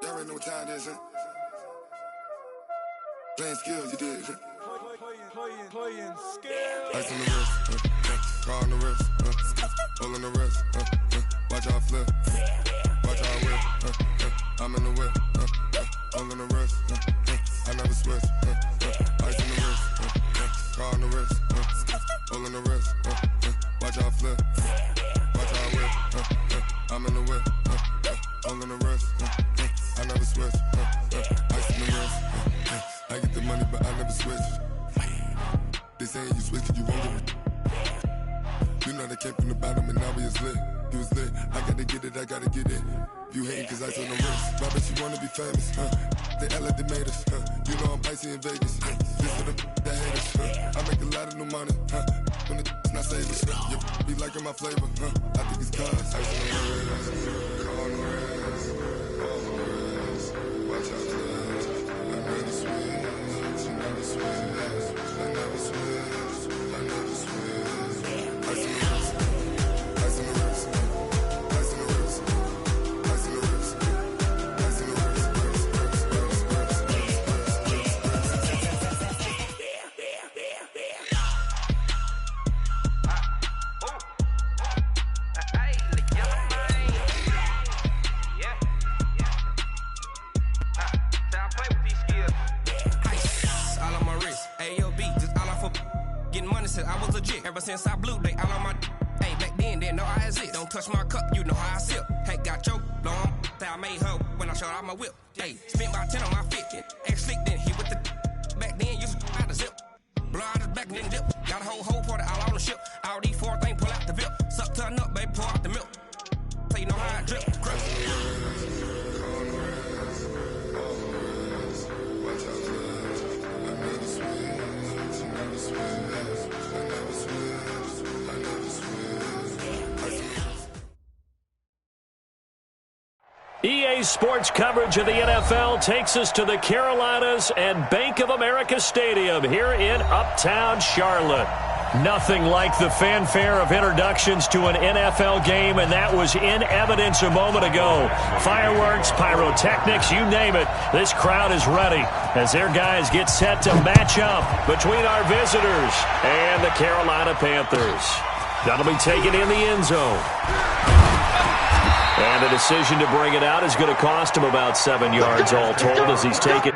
Y'all already know what time it is, huh? Playing skills, you did. Playing skills. Ice on the wrist, car on the wrist, hole in the wrist, watch how I flip, watch how I whip, I'm in the whip, hole in the wrist, I never switch, ice on the wrist, car on the wrist, hole in the wrist, watch how I flip, watch how I whip, I'm in the whip, hole in the wrist, I never switch, ice on the wrist, I get the money but I never switch. They saying you switch cause you won't get it. You know they came from the bottom and now we is lit. You was lit, I gotta get it, I gotta get it. You hating cause ice on the wrist. Why bet you wanna be famous, They act like they made us, You know I'm icy in Vegas, This for the that hate us, I make a lot of new money, When the not savers, You be liking my flavor, I think it's cause ice on the wrist, car on the wrist, all on the wrist. Watch out for this, I never switch, you never switch. I never switch, I never switch. Ice on the wrist, ice on the wrist, ice on the wrist, ice on the wrist, ice on the I was legit ever since I blew they all on my hey back then didn't know I exist. Don't touch my cup, you know how I sip. Hey, got choked long that I made her when I showed out my whip. Hey, spent about 10 on my fit. Ex slick then he with the back then used to out the zip. Blow out his back and then dip. Got a whole party all on the ship. All these four things pull out the VIP. Suck turn up, baby, pour out the milk. So you know how I drip. EA Sports coverage of the NFL takes us to the Carolinas and Bank of America Stadium here in Uptown Charlotte. Nothing like the fanfare of introductions to an NFL game, and that was in evidence a moment ago. Fireworks, pyrotechnics, you name it. This crowd is ready as their guys get set to match up between our visitors and the Carolina Panthers. That'll be taken in the end zone. And a decision to bring it out is going to cost him about 7 yards all told as he's taken.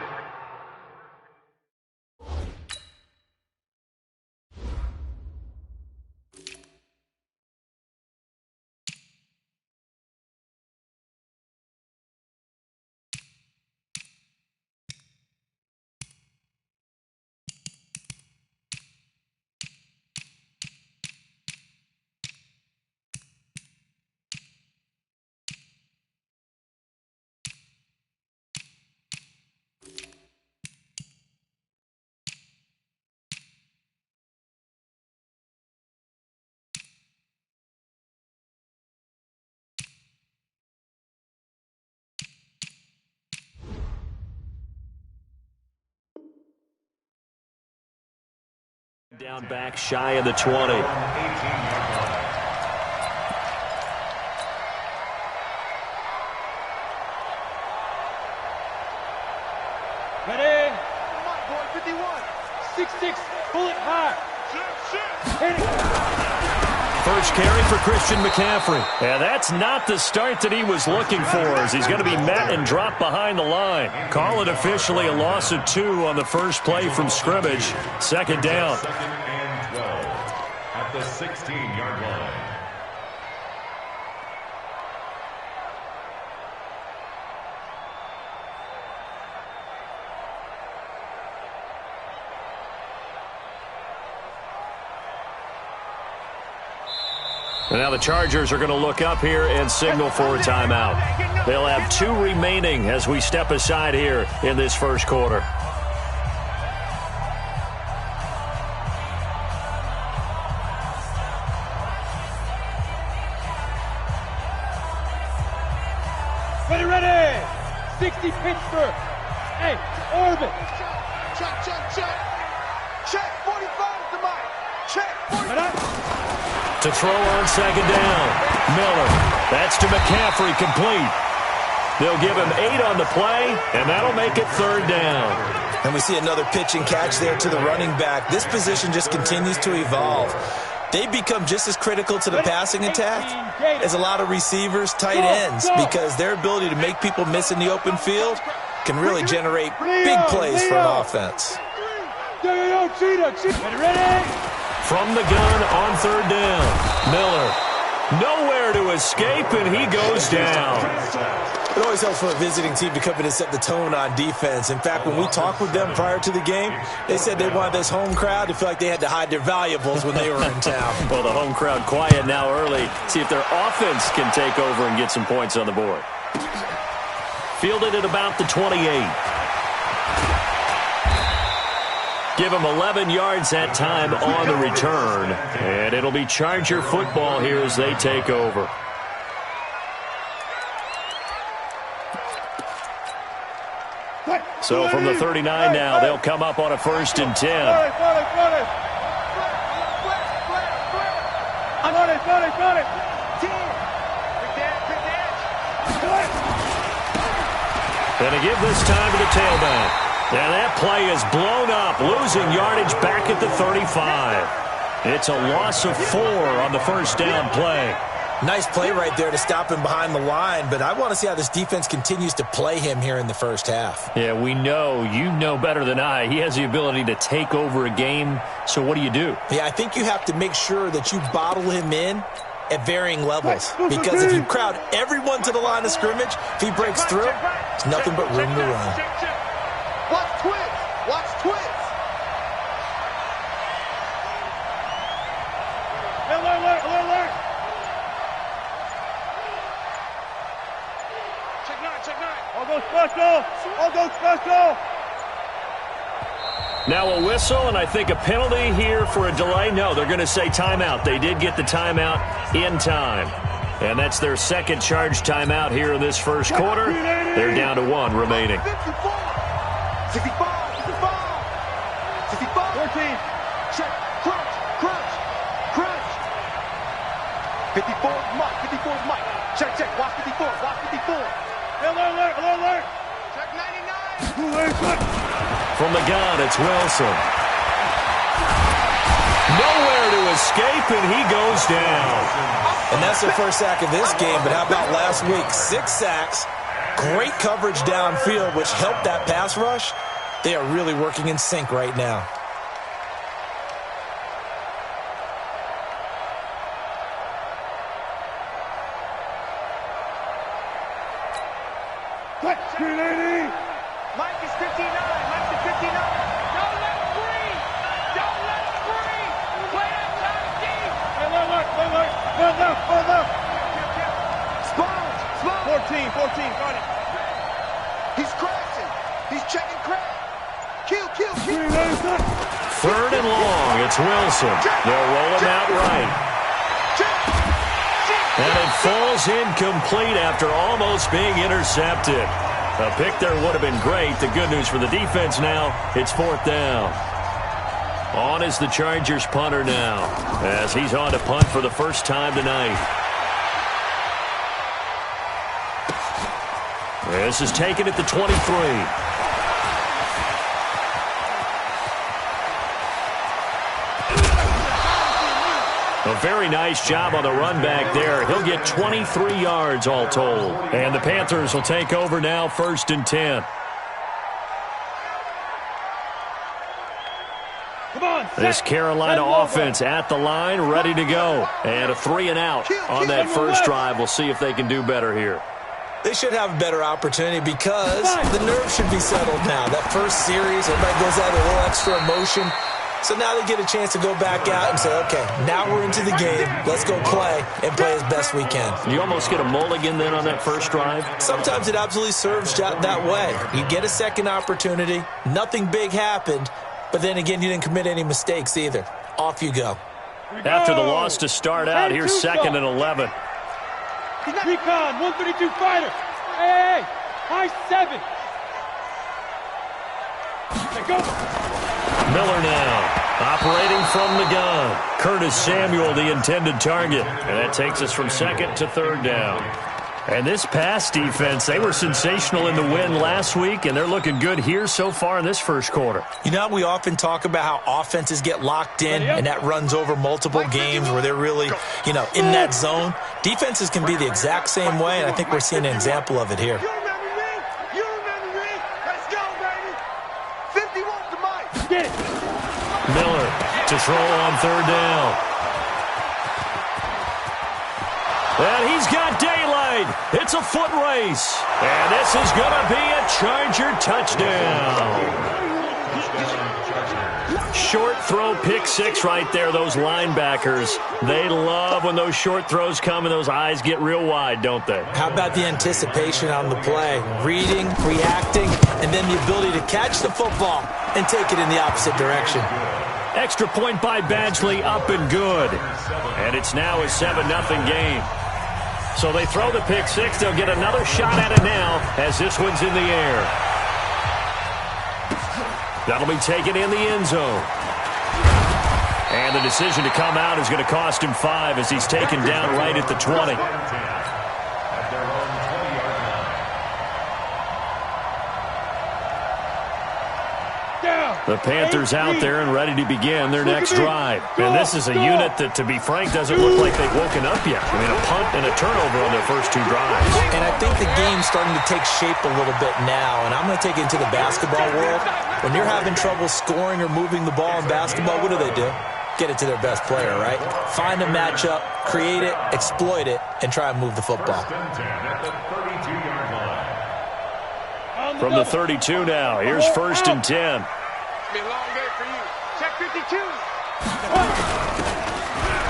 Down back shy of the 20. Ready? My boy, 51. 6'6", bullet high. First carry for Christian McCaffrey. And that's not the start that he was looking for, as he's going to be met and dropped behind the line. Call it officially a loss of 2 on the first play from scrimmage. Second down. Second and 12 at the 16-yard line. And now the Chargers are going to look up here and signal for a timeout. They'll have 2 remaining as we step aside here in this first quarter. Ready. 60 Pittsburgh. Hey, orbit. Check. 45 to Mike. Check. 45. To throw on second down. Miller. That's to McCaffrey, complete. They'll give him 8 on the play, and that'll make it third down. And we see another pitch and catch there to the running back. This position just continues to evolve. They become just as critical to the passing attack as a lot of receivers, tight ends, because their ability to make people miss in the open field can really generate big plays for an offense. From the gun on third down, Miller. Nowhere to escape, and he goes down. It always helps for a visiting team to come in and set the tone on defense. In fact, when we talked with them prior to the game, they said they wanted this home crowd to feel like they had to hide their valuables when they were in town. Well, the home crowd quiet now early. See if their offense can take over and get some points on the board. Fielded at about the 28. Give him 11 yards that time on the return. And it'll be Charger football here as they take over. So from the 39 now, they'll come up on a 1st and 10. And to give this time to the tailback. And that play is blown up, losing yardage back at the 35. It's a loss of 4 on the first down play. Nice play right there to stop him behind the line, but I want to see how this defense continues to play him here in the first half. Yeah, we know. You know better than I. He has the ability to take over a game, so what do you do? Yeah, I think you have to make sure that you bottle him in at varying levels, because if you crowd everyone to the line of scrimmage, if he breaks through, there's nothing but room to run. Watch twins. Watch twins. Alert. Check nine. All go special. Now a whistle, and I think a penalty here for a delay. No, they're going to say timeout. They did get the timeout in time. And that's their second charge timeout here in this first quarter. They're down to 1 remaining. 65. 14. Check. Crunch. 54 Mike. Check. Watch 54. Alert. Check 99. From the gun, it's Wilson. Nowhere to escape, and he goes down. And that's the first sack of this game, but how about last week? 6 sacks, great coverage downfield, which helped that pass rush. They are really working in sync right now. Mike is 59. Don't let him breathe. Play that time deep. Alert. Sponge. 14. Got it. He's crashing. He's checking crack. Kill. 3rd and long. It's Wilson. They'll roll him out right. And it falls incomplete after almost being intercepted. A pick there would have been great. The good news for the defense now, it's 4th down. On is the Chargers punter now, as he's on to punt for the first time tonight. This is taken at the 23. A very nice job on the run back there. He'll get 23 yards all told. And the Panthers will take over now, 1st and 10. This Carolina offense at the line, ready to go. And a 3 and out on that first drive. We'll see if they can do better here. They should have a better opportunity because the nerves should be settled now. That first series, everybody goes out with a little extra emotion. So now they get a chance to go back out and say, okay, now we're into the game. Let's go play and play as best we can. You almost get a mulligan then on that first drive? Sometimes it absolutely serves that way. You get a second opportunity. Nothing big happened. But then again, you didn't commit any mistakes either. Off you go. After the loss to start out, here's 2nd and 11. Recon, 132 fighter. Hey, high 7. Go. Miller now, operating from the gun. Curtis Samuel, the intended target. And that takes us from 2nd to 3rd down. And this pass defense, they were sensational in the win last week, and they're looking good here so far in this first quarter. You know, we often talk about how offenses get locked in, and that runs over multiple games where they're really, in that zone. Defenses can be the exact same way, and I think we're seeing an example of it here. You remember me? You remember me? Let's go, baby. 50 wants the mic. Get it. Miller to throw on third down. And he's got daylight. It's a foot race. And this is going to be a Charger touchdown. Short throw, pick six right there. Those linebackers, they love when those short throws come and those eyes get real wide, don't they? How about the anticipation on the play? Reading, reacting, and then the ability to catch the football and take it in the opposite direction. Extra point by Badgley, up and good. And it's now a 7-0 game. So they throw the pick six. They'll get another shot at it now as this one's in the air. That'll be taken in the end zone. And the decision to come out is going to cost him 5 as he's taken down right at the 20. The Panthers out there and ready to begin their next drive. And this is a unit that, to be frank, doesn't look like they've woken up yet. I mean, a punt and a turnover on their first 2 drives. And I think the game's starting to take shape a little bit now. And I'm going to take it into the basketball world. When you're having trouble scoring or moving the ball in basketball, what do? Get it to their best player, right? Find a matchup, create it, exploit it, and try and move the football. From the 32 now, here's 1st and 10. Be a long day for you. Check 52.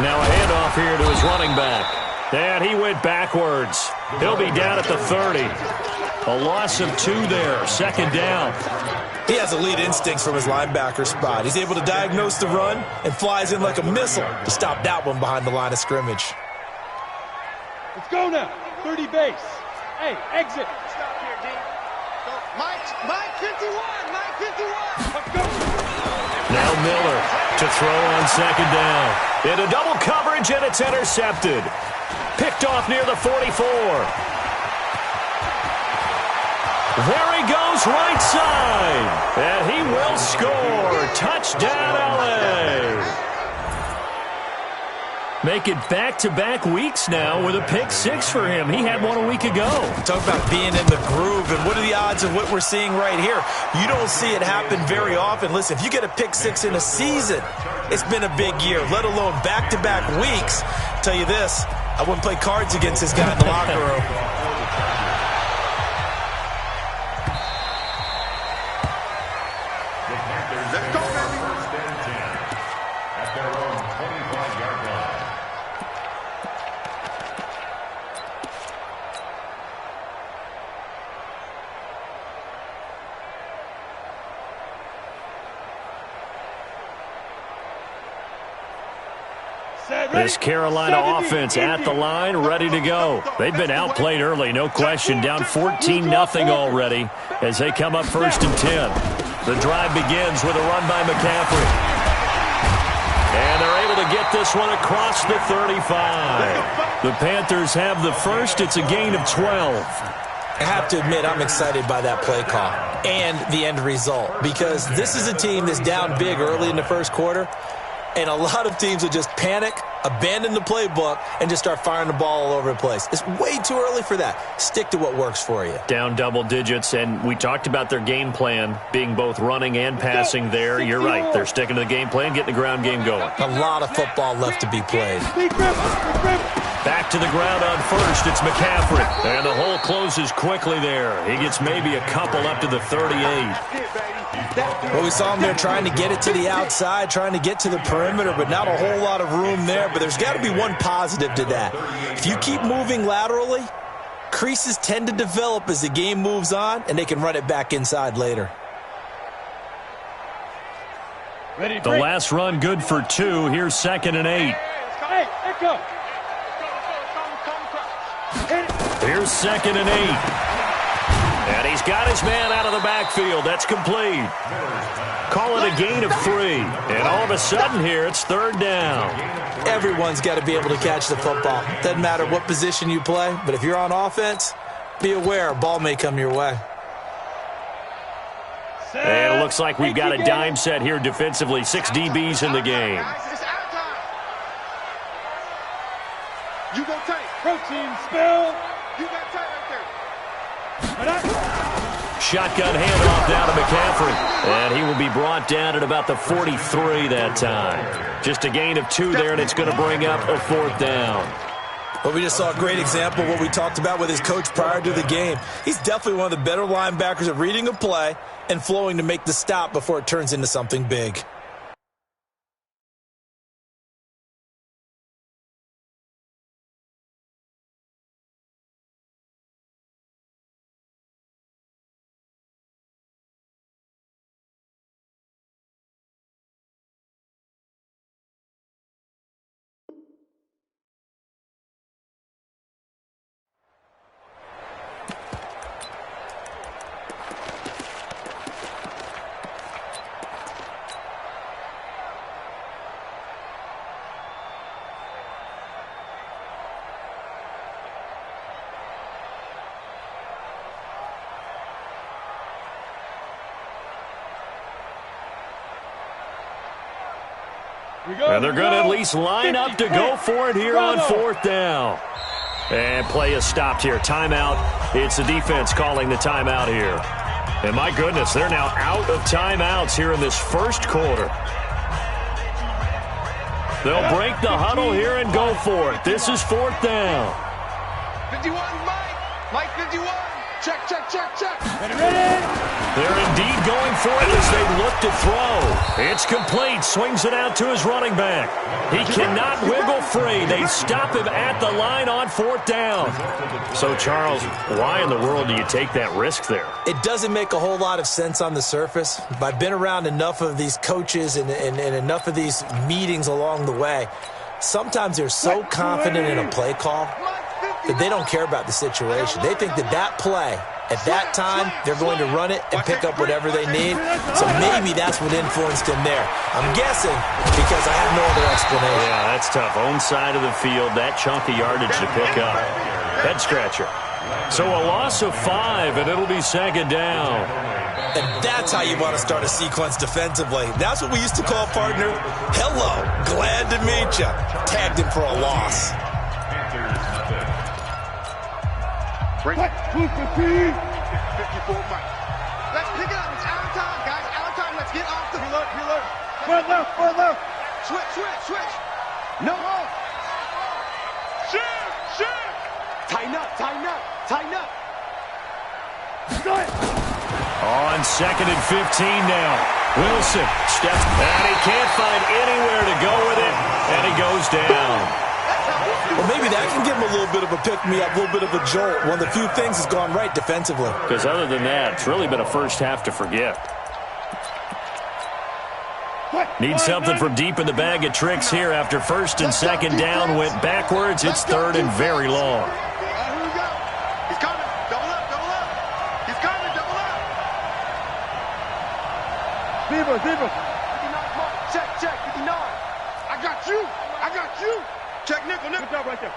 Now a handoff here to his running back. And he went backwards. He'll be down at the 30. A loss of 2 there. 2nd down. He has elite instincts from his linebacker spot. He's able to diagnose the run and flies in like a missile to stop that one behind the line of scrimmage. Let's go now. 30 base. Hey, exit. Stop here, D. Mike 51. Mike 51. Let's go. Now Miller to throw on 2nd down. Into double coverage, and it's intercepted. Picked off near the 44. There he goes, right side. And he will score. Touchdown, LA. Make it back-to-back weeks now with a pick six for him. He had one a week ago. Talk about being in the groove, and what are the odds of what we're seeing right here? You don't see it happen very often. Listen, if you get a pick six in a season, it's been a big year, let alone back-to-back weeks. I'll tell you this, I wouldn't play cards against this guy in the locker room. This Carolina offense at the line, ready to go. They've been outplayed early, no question. Down 14-0 already as they come up 1st and 10. The drive begins with a run by McCaffrey. And they're able to get this one across the 35. The Panthers have the first. It's a gain of 12. I have to admit, I'm excited by that play call and the end result, because this is a team that's down big early in the first quarter, and a lot of teams will just panic, abandon the playbook, and just start firing the ball all over the place. It's way too early for that. Stick to what works for you. Down double digits, and we talked about their game plan being both running and passing there. You're right. They're sticking to the game plan, getting the ground game going. A lot of football left to be played. Back to the ground on 1st. It's McCaffrey. And the hole closes quickly there. He gets maybe a couple up to the 38. Well, we saw him there trying to get it to the outside, trying to get to the perimeter, but not a whole lot of room there. But there's got to be one positive to that. If you keep moving laterally, creases tend to develop as the game moves on, and they can run it back inside later. The last run good for 2. Here's 2nd and 8. Hey, echo. Here's 2nd and 8. And he he's got his man out of the backfield. That's complete. Call it a gain of 3. And all of a sudden here, it's 3rd down. Everyone's got to be able to catch the football. Doesn't matter what position you play, but if you're on offense, be aware a ball may come your way. And it looks like we've got a dime set here defensively. 6 DBs in the game. You go tight. Protein spill. You got tight right there. Shotgun handoff down to McCaffrey. And he will be brought down at about the 43 that time. Just a gain of 2 there, and it's going to bring up a 4th down. Well, we just saw a great example of what we talked about with his coach prior to the game. He's definitely one of the better linebackers at reading a play and flowing to make the stop before it turns into something big. And they're going to at least line up to go for it here on 4th down. And play is stopped here. Timeout. It's the defense calling the timeout here. And my goodness, they're now out of timeouts here in this first quarter. They'll break the huddle here and go for it. This is 4th down. 51, Mike. Mike 51. Check, check, check, check. Ready? They're indeed going for it as they look to throw. It's complete. Swings it out to his running back. He cannot wiggle free. They stop him at the line on 4th down. So, Charles, why in the world do you take that risk there? It doesn't make a whole lot of sense on the surface. But I've been around enough of these coaches and enough of these meetings along the way. Sometimes they're so confident in a play call that they don't care about the situation. They think that play, at that time, they're going to run it and pick up whatever they need. So maybe that's what influenced him there. I'm guessing because I have no other explanation. Yeah, that's tough. Own side of the field, that chunk of yardage to pick up. Head scratcher. So a loss of 5, and it'll be 2nd down. And that's how you want to start a sequence defensively. That's what we used to call, partner, hello, glad to meet you. Tagged him for a loss. Bring it. 54, Mike. Let's pick it up. It's out of time, guys. Out of time. Let's get off the reload. Front left. Switch. No. Shift. Tighten up. On 2nd and 15 now. Wilson steps, and he can't find anywhere to go with it, and he goes down. Well, maybe that can give him a little bit of a pick-me-up, a little bit of a jolt. One of the few things has gone right defensively. Because other than that, it's really been a first half to forget. Need something from deep in the bag of tricks here after 1st and 2nd down went backwards. It's 3rd and very long. Here we go. He's coming. Double up. He's coming. Double up. Zebra. 59, Mark. Check. 59. I got you. Check nickel. Good job right there.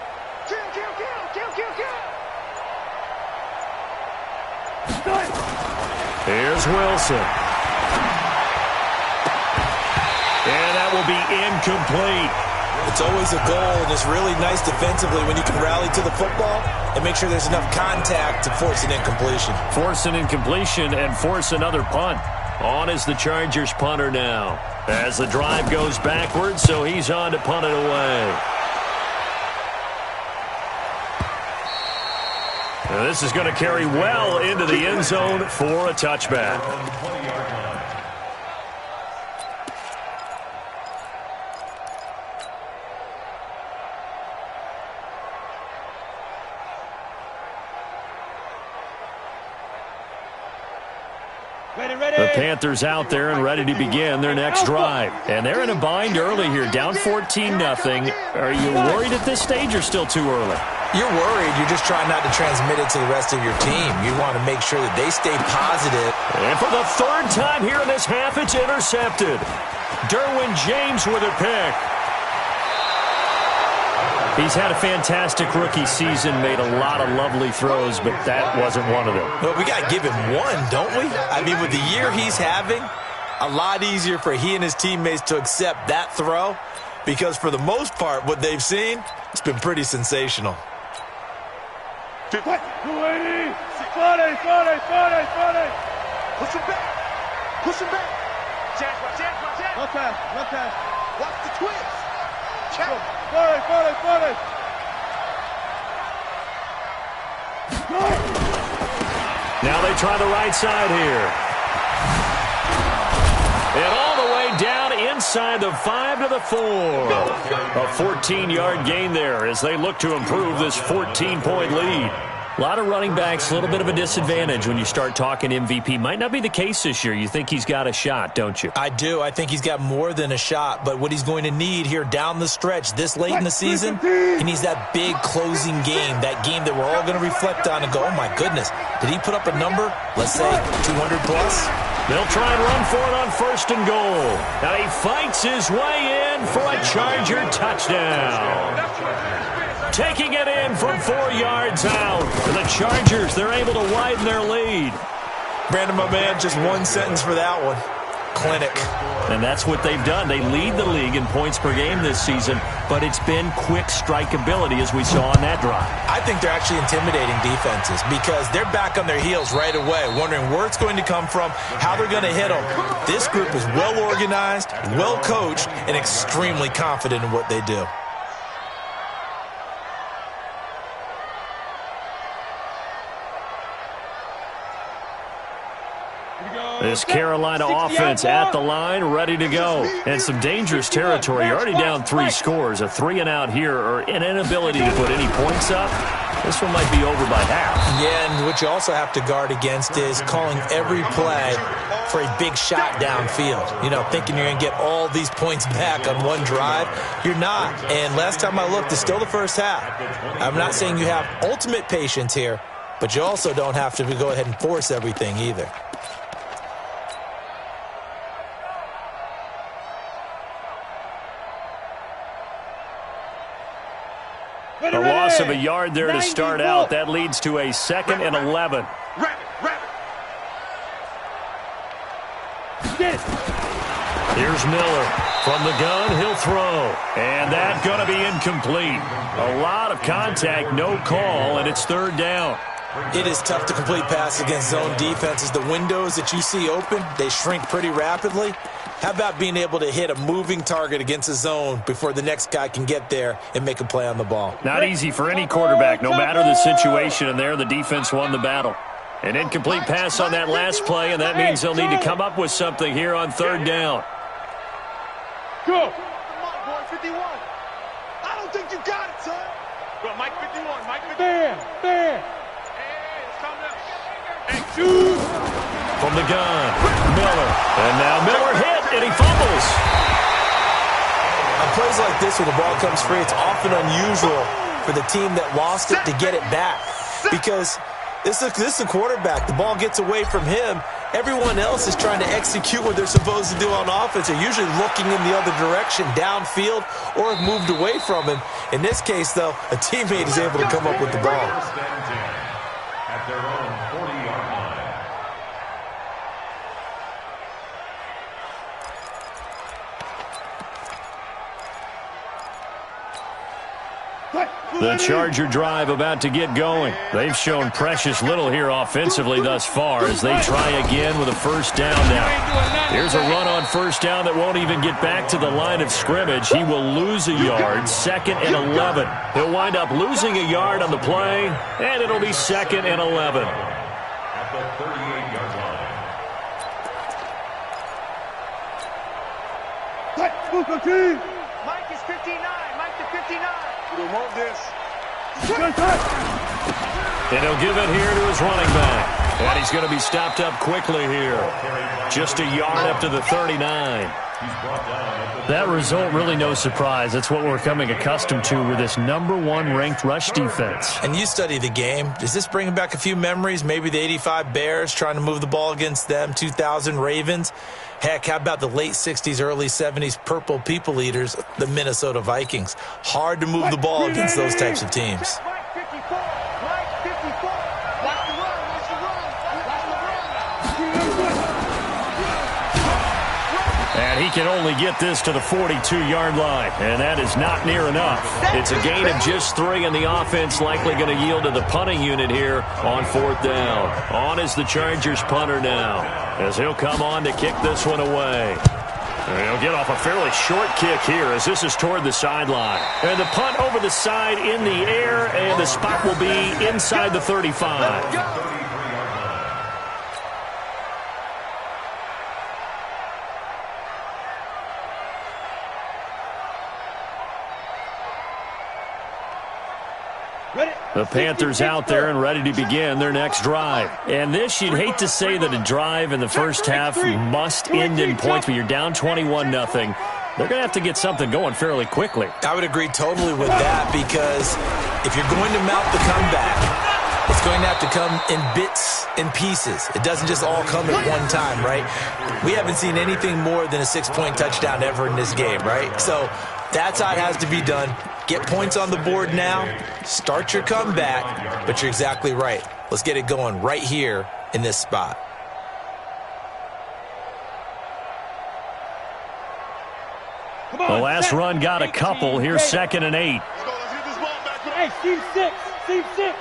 Kill. Here's Wilson. And that will be incomplete. It's always a goal, and it's really nice defensively when you can rally to the football and make sure there's enough contact to force an incompletion. Force an incompletion and force another punt. On is the Chargers punter now. As the drive goes backwards, so he's on to punt it away. Now this is going to carry well into the end zone for a touchback. The Panthers out there and ready to begin their next drive. And they're in a bind early here, down 14-0. Are you worried at this stage or still too early? You're worried. You're just trying not to transmit it to the rest of your team. You want to make sure that they stay positive. And for the third time here in this half, it's intercepted. Derwin James with a pick. He's had a fantastic rookie season, made a lot of lovely throws, but that wasn't one of them. Well, we got to give him one, don't we? I mean, with the year he's having, a lot easier for he and his teammates to accept that throw because for the most part, what they've seen, it's been pretty sensational. 280! 40! Push him back. Push him back. Chance. One time. Watch the twist. Check. 40! Now they try the right side here. And all the way down inside the 5 to the 4. A 14-yard gain there as they look to improve this 14-point lead. A lot of running backs, a little bit of a disadvantage when you start talking MVP. Might not be the case this year. You think he's got a shot, don't you? I do. I think he's got more than a shot. But what he's going to need here down the stretch this late in the season, he needs that big closing game, that game that we're all going to reflect on and go, oh, my goodness, did he put up a number, let's say 200 plus? They'll try and run for it on 1st and goal. Now he fights his way in for a Charger touchdown. Taking it in from 4 yards out. And the Chargers, they're able to widen their lead. Brandon, my man, just one sentence for that one. Clinic. And that's what they've done. They lead the league in points per game this season, but it's been quick strikeability as we saw on that drive. I think they're actually intimidating defenses because they're back on their heels right away, wondering where it's going to come from, how they're going to hit them. This group is well organized, well coached, and extremely confident in what they do. This Carolina offense at the line, ready to go. And some dangerous territory. You're already down 3 scores. A 3-and-out here or an inability to put any points up. This one might be over by half. Yeah, and what you also have to guard against is calling every play for a big shot downfield. You know, thinking you're going to get all these points back on one drive. You're not. And last time I looked, it's still the first half. I'm not saying you have ultimate patience here, but you also don't have to go ahead and force everything either. A loss of a yard there to start out. That leads to a 2nd and 11. Here's Miller. From the gun, he'll throw. And that's going to be incomplete. A lot of contact, no call, and it's 3rd down. It is tough to complete passes against zone defenses. The windows that you see open, they shrink pretty rapidly. How about being able to hit a moving target against a zone before the next guy can get there and make a play on the ball? Not easy for any quarterback, no matter the situation, and there the defense won the battle. An incomplete pass on that last play, and that means they'll need to come up with something here on 3rd down. Go! Come on, boy, 51. I don't think you got it, son. Go, Mike 51, Mike 51. Bam! Hey, it's coming up. Hey, Shoot! From the gun, Miller. And now Miller hit, and he fumbles. On plays like this, when the ball comes free, it's often unusual for the team that lost it to get it back. Because this is a quarterback. The ball gets away from him. Everyone else is trying to execute what they're supposed to do on offense. They're usually looking in the other direction, downfield, or have moved away from him. In this case, though, a teammate is able to come up with the ball. At their own 40-yard line. The Charger drive about to get going. They've shown precious little here offensively thus far as they try again with a 1st down now. Here's a run on 1st down that won't even get back to the line of scrimmage. He will lose a yard, 2nd and 11. He'll wind up losing a yard on the play, and it'll be 2nd and 11. At the 38-yard line. Mike is 59. Mike to 59. We want this. And he'll give it here to his running back. And he's going to be stopped up quickly here. Just a yard up to the 39. That result, really no surprise. That's what we're coming accustomed to with this #1 ranked rush defense. And you study the game. Does this bring back a few memories? Maybe the 85 Bears trying to move the ball against them, 2000 Ravens. Heck, how about the late 60s, early 70s Purple People Eaters, the Minnesota Vikings? Hard to move the ball against those types of teams. And he can only get this to the 42-yard line, and that is not near enough. It's a gain of just 3, and the offense likely going to yield to the punting unit here on 4th down. On is the Chargers punter now, as he'll come on to kick this one away. And he'll get off a fairly short kick here as this is toward the sideline. And the punt over the side in the air, and the spot will be inside the 35. The Panthers out there and ready to begin their next drive. And this, you'd hate to say that a drive in the first half must end in points, but you're down 21-0. They're going to have to get something going fairly quickly. I would agree totally with that, because if you're going to mount the comeback, it's going to have to come in bits and pieces. It doesn't just all come at one time, right? We haven't seen anything more than a 6-point touchdown ever in this game, right? So that's how it has to be done. Get points on the board now, start your comeback, but you're exactly right. Let's get it going right here in this spot. The last run got a couple. Here's 2nd and 8. Hey, Steve 6. Steve 6.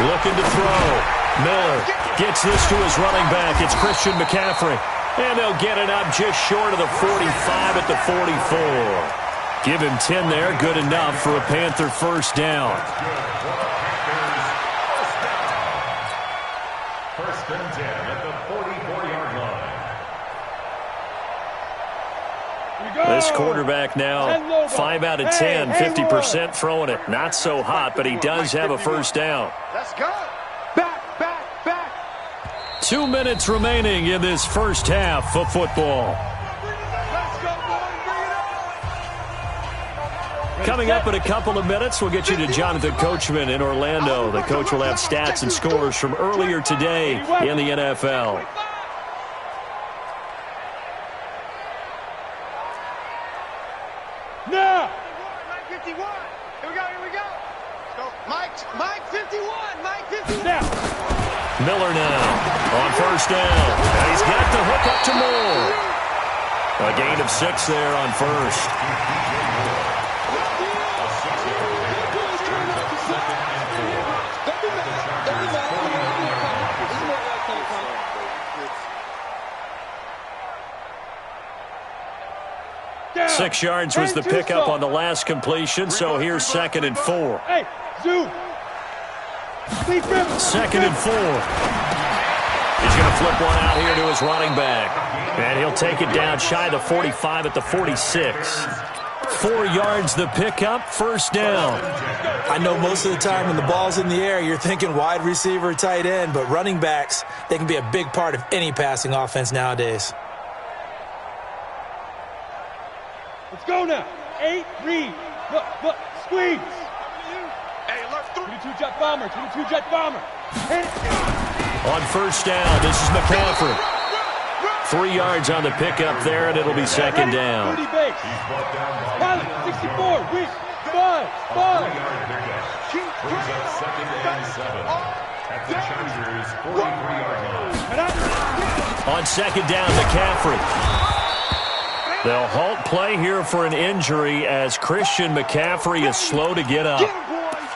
Looking to throw. Miller gets this to his running back. It's Christian McCaffrey. And they'll get it up just short of the 45 at the 44. Give him 10 there. Good enough for a Panther first down. First and 10 at the 44-yard line. This quarterback now 5 out of 10, 50% throwing it. Not so hot, but he does have a first down. Let's go. 2 minutes remaining in this first half of football. Coming up in a couple of minutes, we'll get you to Jonathan Coachman in Orlando. The coach will have stats and scores from earlier today in the NFL. Now! Mike 51. Here we go. Go. Mike 51. Mike 51. Now! Miller now on first down. And he's got the hook up to Moore. A gain of 6 there on first. Down. 6 yards was the pickup on the last completion, so here's 2nd and 4. Hey, Zoo. 2nd and 4. He's going to flip one out here to his running back. And he'll take it down shy of the 45 at the 46. 4 yards the pickup, first down. I know most of the time when the ball's in the air, you're thinking wide receiver, tight end, but running backs, they can be a big part of any passing offense nowadays. Let's go now. 8, read. Look, squeeze. Hey, alert 22 jet bomber. On first down, this is McCaffrey. 3 yards on the pickup there, and it'll be 2nd down. 30 base. Pilot, 64, reach. 5. Brings up 2nd and 7 at the Chargers 43-yard line. On 2nd down, McCaffrey. They'll halt play here for an injury as Christian McCaffrey is slow to get up.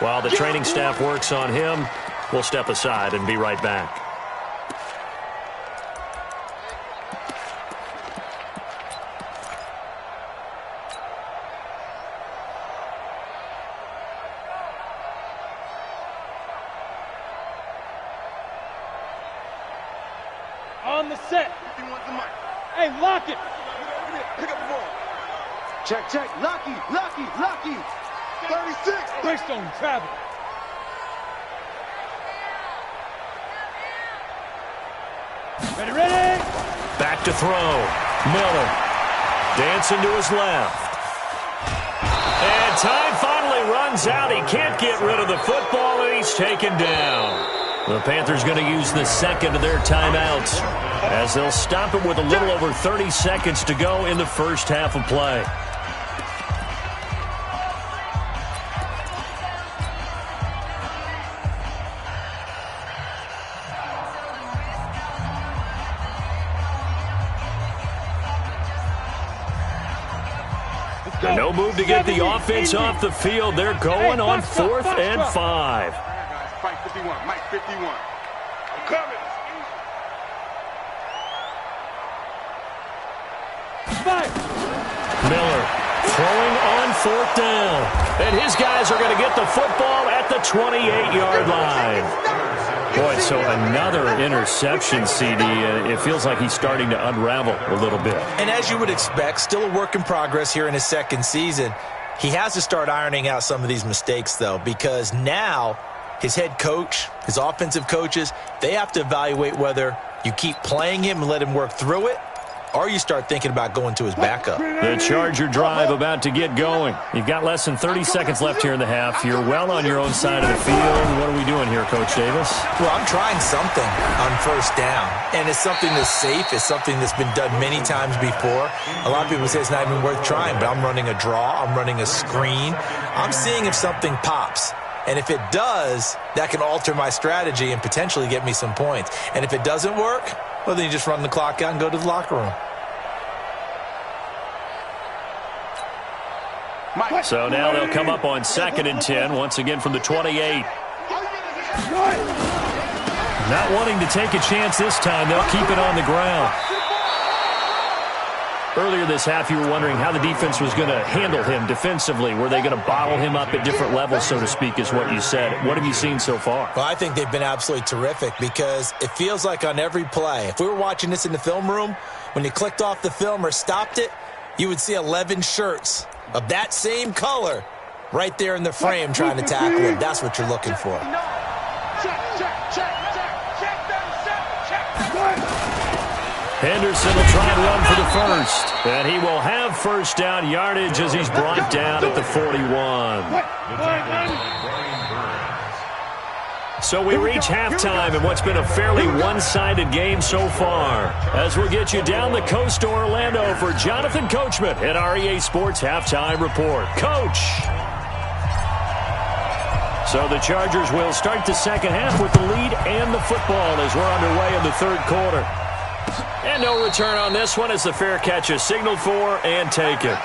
While the training staff works on him, we'll step aside and be right back. On the set. Hey, lock it. Pick up the ball. Check. Lucky. 36. Greystone travel. Ready, ready. Back to throw. Miller dancing to his left. And time finally runs out. He can't get rid of the football, and he's taken down. The Panthers going to use the second of their timeouts as they'll stop it with a little over 30 seconds to go in the first half of play. No move to get the offense off the field. They're going on 4th and 5. Mike 51, Mike 51. I'm coming. Miller throwing on 4th down. And his guys are going to get the football at the 28-yard line. Boy, so another interception, CD. It feels like he's starting to unravel a little bit. And as you would expect, still a work in progress here in his second season. He has to start ironing out some of these mistakes, though, because now his head coach, his offensive coaches, they have to evaluate whether you keep playing him and let him work through it, or you start thinking about going to his backup. The Charger drive about to get going. You've got less than 30 seconds left here in the half. You're well on your own side of the field. What are we doing here, Coach Davis? Well, I'm trying something on 1st down, and it's something that's safe. It's something that's been done many times before. A lot of people say it's not even worth trying, but I'm running a draw. I'm running a screen. I'm seeing if something pops. And if it does, that can alter my strategy and potentially get me some points. And if it doesn't work, well, then you just run the clock out and go to the locker room. So now they'll come up on 2nd and 10, once again from the 28. Not wanting to take a chance this time, they'll keep it on the ground. Earlier this half, you were wondering how the defense was going to handle him defensively. Were they going to bottle him up at different levels, so to speak, is what you said. What have you seen so far? Well, I think they've been absolutely terrific because it feels like on every play, if we were watching this in the film room, when you clicked off the film or stopped it, you would see 11 shirts of that same color right there in the frame trying to tackle him. That's what you're looking for. Henderson will try and run for the first. And he will have 1st down yardage as he's brought down at the 41. So we reach halftime in what's been a fairly one-sided game so far. As we'll get you down the coast to Orlando for Jonathan Coachman at our EA Sports Halftime Report. Coach! So the Chargers will start the second half with the lead and the football as we're underway in the 3rd quarter. And no return on this one as the fair catch is signaled for and taken.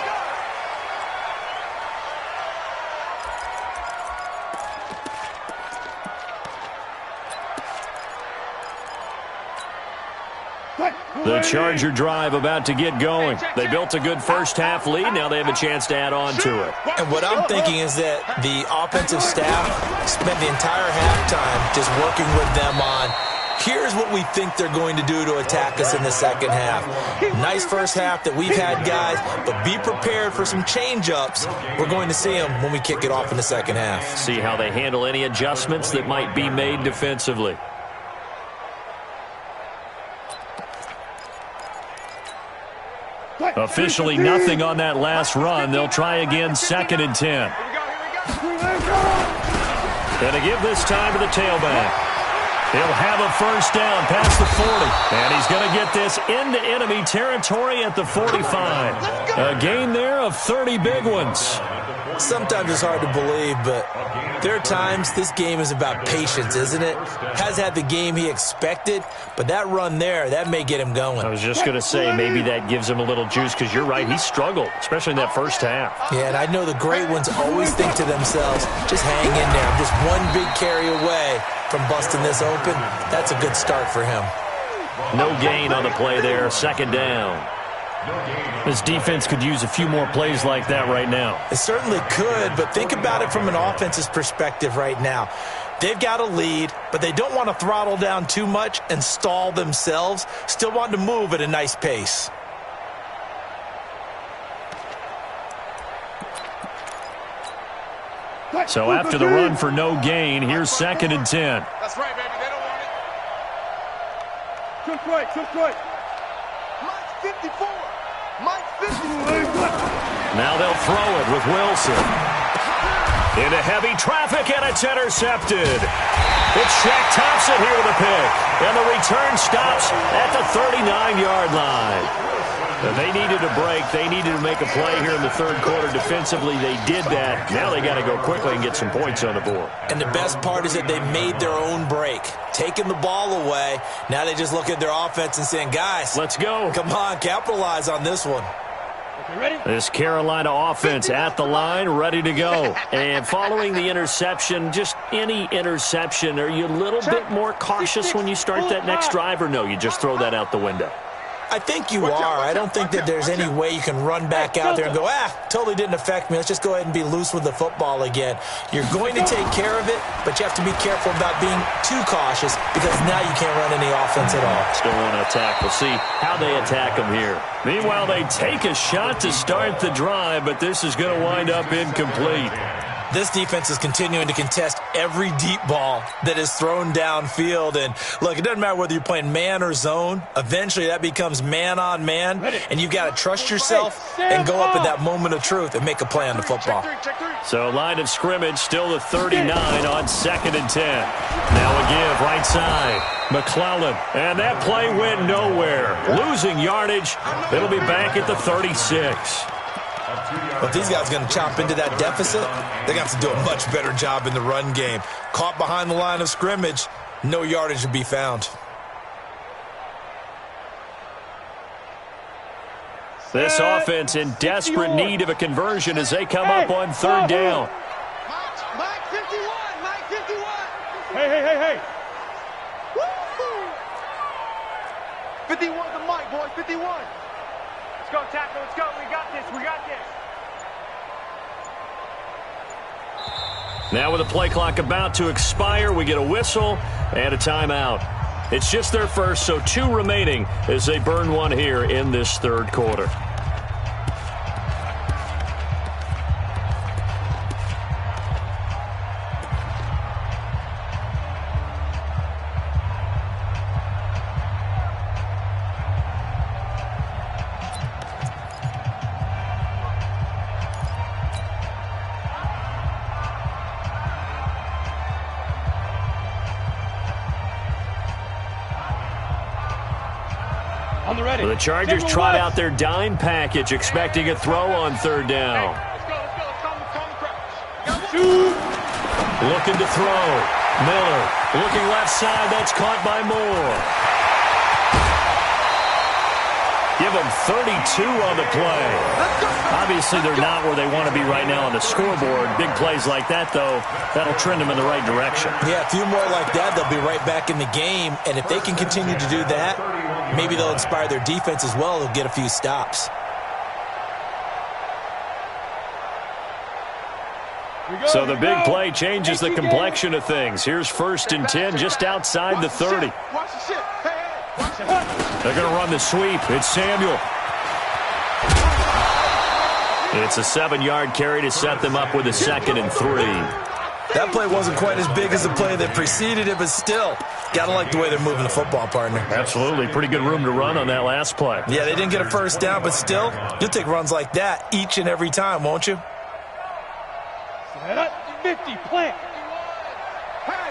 The Charger drive about to get going. They built a good first half lead. Now they have a chance to add on to it. And what I'm thinking is that the offensive staff spent the entire halftime just working with them on, here's what we think they're going to do to attack us in the second half. Nice first half that we've had, guys, but be prepared for some change-ups. We're going to see them when we kick it off in the second half. See how they handle any adjustments that might be made defensively. Officially nothing on that last run. They'll try again 2nd and 10. Going to give this time to the tailback. He'll have a 1st down past the 40. And he's going to get this into enemy territory at the 45. A gain there of 30 big ones. Sometimes it's hard to believe, but there are times this game is about patience, isn't it? Has had the game he expected, but that run there, that may get him going. I was just going to say, maybe that gives him a little juice, because you're right, he struggled, especially in that first half. Yeah, and I know the great ones always think to themselves, just hang in there. I'm just one big carry away from busting this open. That's a good start for him. No gain on the play there, 2nd down. This defense could use a few more plays like that right now. It certainly could, but think about it from an offense's perspective right now. They've got a lead, but they don't want to throttle down too much and stall themselves. Still want to move at a nice pace. So after the run for no gain, here's 2nd and 10. That's right, baby. They don't want Took right. Mike's 54. Mike's 54. Now they'll throw it with Wilson. Into heavy traffic, and it's intercepted. It's Shaq Thompson here with a pick. And the return stops at the 39-yard line. And they needed a break. They needed to make a play here in the third quarter. Defensively, they did that. Now they got to go quickly and get some points on the board. And the best part is that they made their own break. Taking the ball away. Now they just look at their offense and saying, guys, let's go. Come on, capitalize on this one. Ready? This Carolina offense at the line, ready to go. And following the interception, just any interception, are you a little bit more cautious when you start that next drive, or no, you just throw that out the window? I think you are. I don't think that there's any way you can run back out there and go, totally didn't affect me. Let's just go ahead and be loose with the football again. You're going to take care of it, but you have to be careful about being too cautious because now you can't run any offense at all. Still want to attack. We'll see how they attack them here. Meanwhile, they take a shot to start the drive, but this is going to wind up incomplete. This defense is continuing to contest every deep ball that is thrown downfield. And, look, it doesn't matter whether you're playing man or zone. Eventually, that becomes man-on-man, and you've got to trust yourself and go up at that moment of truth and make a play on the football. So, line of scrimmage, still the 39 on 2nd and 10. Now a give, right side. McClellan, and that play went nowhere. Losing yardage. It'll be back at the 36. But these guys are going to chop into that deficit. They're going to have to do a much better job in the run game. Caught behind the line of scrimmage, no yardage to be found. This offense in desperate need of a conversion as they come up on 3rd down. Mike 51. Mike 51. Hey. Woo-hoo. 51 to Mike, boys. 51. Let's go, tackle. Let's go. We got this. Now with the play clock about to expire, we get a whistle and a timeout. It's just their first, so 2 remaining as they burn one here in this 3rd quarter. The Chargers trot out their dime package, expecting a throw on 3rd down. Looking to throw. Miller looking left side. That's caught by Moore. Give them 32 on the play. Obviously, they're not where they want to be right now on the scoreboard. Big plays like that, though, that'll trend them in the right direction. Yeah, a few more like that, they'll be right back in the game. And if they can continue to do that, maybe they'll inspire their defense as well. They'll get a few stops. So the big play changes the complexion of things. Here's 1st and 10 just outside the 30. They're going to run the sweep. It's Samuel. It's a 7-yard carry to set them up with a 2nd and 3. That play wasn't quite as big as the play that preceded it, but still, got to like the way they're moving the football, partner. Absolutely. Pretty good room to run on that last play. Yeah, they didn't get a 1st down, but still, you'll take runs like that each and every time, won't you? 50, plant. Hey.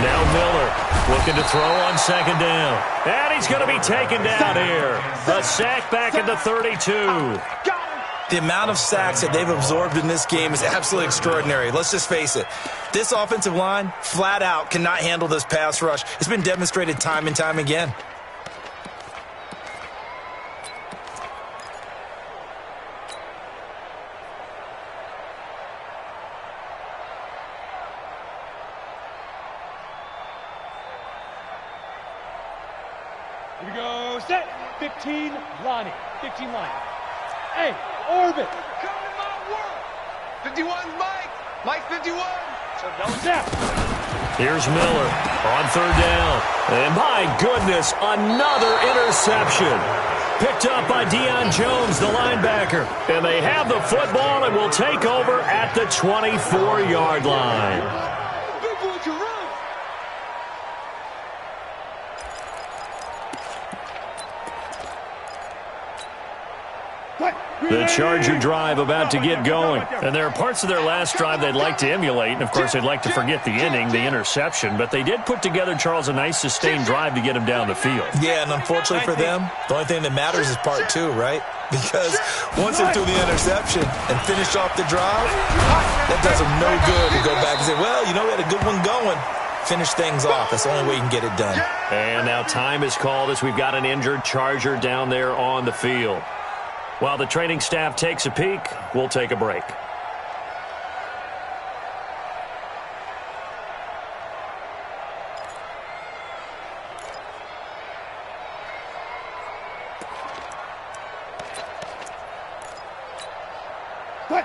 Now Miller looking to throw on 2nd down. And he's going to be taken down here. A sack back at the 32. The amount of sacks that they've absorbed in this game is absolutely extraordinary. Let's just face it. This offensive line, flat out, cannot handle this pass rush. It's been demonstrated time and time again. Here we go, set. 15, Lonnie. 15 line. Hey, orbit. Come to my world. 51's Mike. Mike 51. So no step. Here's Miller on 3rd down. And my goodness, another interception. picked up by Deion Jones, the linebacker. And they have the football and will take over at the 24-yard line. The Charger drive about to get going. And there are parts of their last drive they'd like to emulate. And, of course, they'd like to forget the ending, the interception. But they did put together, Charles, a nice sustained drive to get him down the field. Yeah, and unfortunately for them, the only thing that matters is part two, right? Because once they threw the interception and finished off the drive, that does them no good to go back and say, well, you know, we had a good one going. Finish things off. That's the only way you can get it done. And now time is called as we've got an injured Charger down there on the field. While the training staff takes a peek, we'll take a break.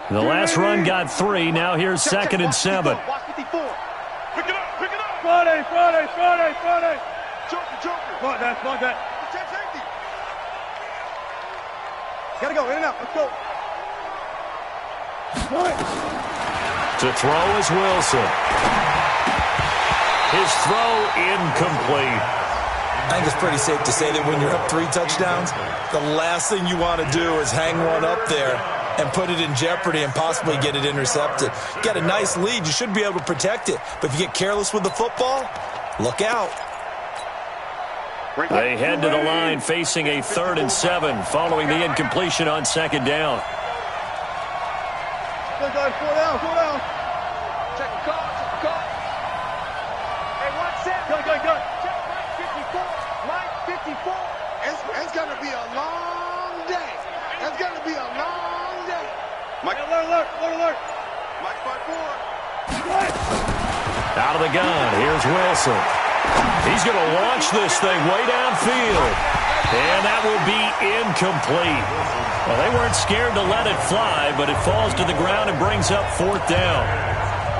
The last run got 3. Now here's 2nd and 7. Watch 54. Pick it up, pick it up. Friday. Joker. Smart that. Check safety. Gotta go, in and out. Let's go. To throw is Wilson. His throw incomplete. I think it's pretty safe to say that when you're up 3 touchdowns, the last thing you want to do is hang one up there and put it in jeopardy and possibly get it intercepted. You got a nice lead. You should be able to protect it. But if you get careless with the football, look out. They head to the line facing a 3rd and 7 following the incompletion on 2nd down. Good, guys. 4 down. Check the call. Hey, 1 set. Go. Check Mike 54. It's going to be a long day. Mike. Alert. Mike 5-4. Out of the gun. Here's Wilson. He's going to launch this thing way downfield. And that will be incomplete. Well, they weren't scared to let it fly, but it falls to the ground and brings up 4th down.